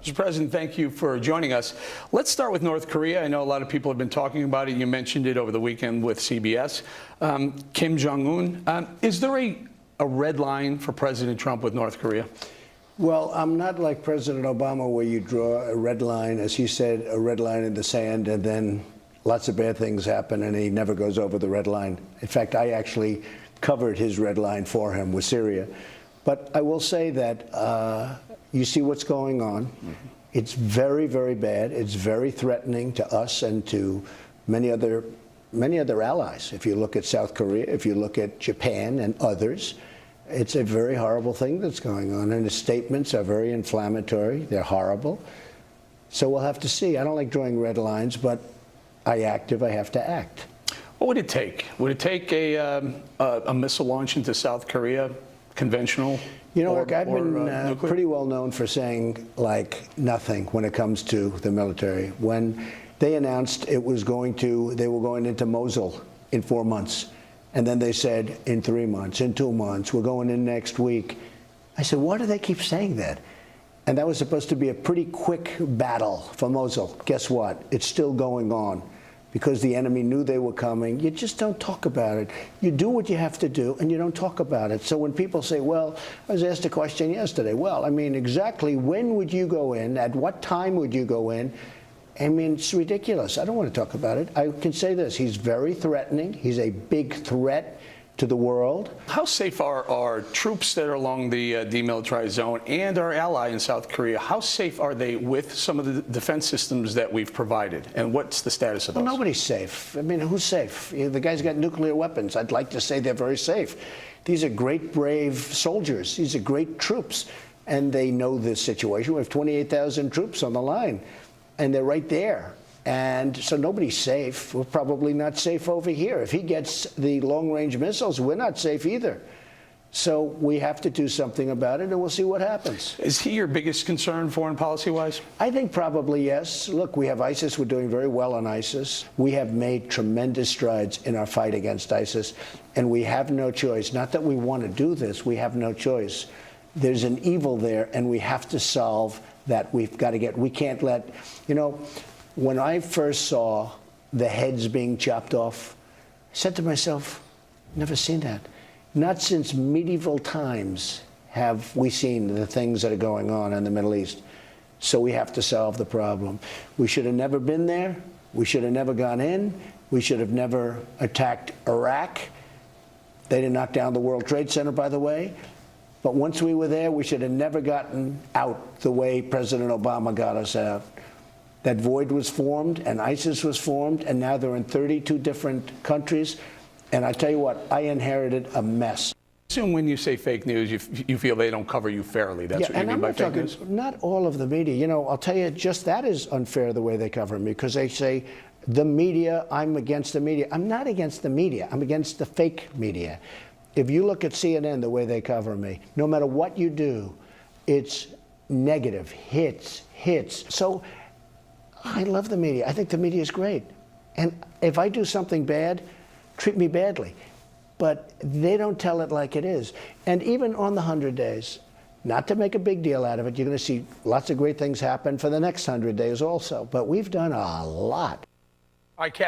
Mr. President, thank you for joining us. Let's start with North Korea. I know a lot of people have been talking about it. You mentioned it over the weekend with CBS. Kim Jong-un. Is there a red line for President Trump with North Korea? Well, I'm not like President Obama, where you draw a red line, as he said, a red line in the sand, and then lots of bad things happen, and he never goes over the red line. In fact, I actually covered his red line for him with Syria. But I will say that you see what's going on. Mm-hmm. It's very, very bad. It's very threatening to us and to many other allies. If you look at South Korea, if you look at Japan and others, it's a very horrible thing that's going on. And his statements are very inflammatory. They're horrible. So we'll have to see. I don't like drawing red lines, but I have to act. What would it take? Would it take a missile launch into South Korea, conventional? You know, look, I've been pretty well known for saying, like, nothing when it comes to the military. When they announced they were going into Mosul in 4 months, and then they said in 3 months, in 2 months, we're going in next week. I said, why do they keep saying that? And that was supposed to be a pretty quick battle for Mosul. Guess what? It's still going on because the enemy knew they were coming. You just don't talk about it. You do what you have to do, and you don't talk about it. So when people say, well, I was asked a question yesterday. Well, I mean, exactly when would you go in? At what time would you go in? I mean, it's ridiculous. I don't want to talk about it. I can say this. He's very threatening. He's a big threat to the world. How safe are our troops that are along the demilitarized zone and our ally in South Korea? How safe are they with some of the defense systems that we've provided? And what's the status of those? Well, nobody's safe. I mean, who's safe? The guy's got nuclear weapons. I'd like to say they're very safe. These are great, brave soldiers. These are great troops. And they know this situation. We have 28,000 troops on the line. And they're right there. And so nobody's safe. We're probably not safe over here. If he gets the long-range missiles, we're not safe either. So we have to do something about it, and we'll see what happens. Is he your biggest concern, foreign policy-wise? I think probably yes. Look, we have ISIS. We're doing very well on ISIS. We have made tremendous strides in our fight against ISIS, and we have no choice. Not that we want to do this. We have no choice. There's an evil there, and we have to solve that. We can't let, you know, when I first saw the heads being chopped off, I said to myself, never seen that. Not since medieval times have we seen the things that are going on in the Middle East. So we have to solve the problem. We should have never been there. We should have never gone in. We should have never attacked Iraq. They didn't knock down the World Trade Center, by the way. But once we were there, we should have never gotten out the way President Obama got us out. That void was formed, and ISIS was formed, and now they're in 32 different countries. And I tell you what, I inherited a mess. Assume when you say fake news, you feel they don't cover you fairly. That's what you mean by fake news? Not all of the media. You know, I'll tell you, just that is unfair the way they cover me, because they say, the media, I'm against the media. I'm not against the media. I'm against the fake media. If you look at CNN, the way they cover me, no matter what you do, it's negative, hits. So I love the media. I think the media is great. And if I do something bad, treat me badly. But they don't tell it like it is. And even on the 100 days, not to make a big deal out of it, you're going to see lots of great things happen for the next 100 days also. But we've done a lot. I can't.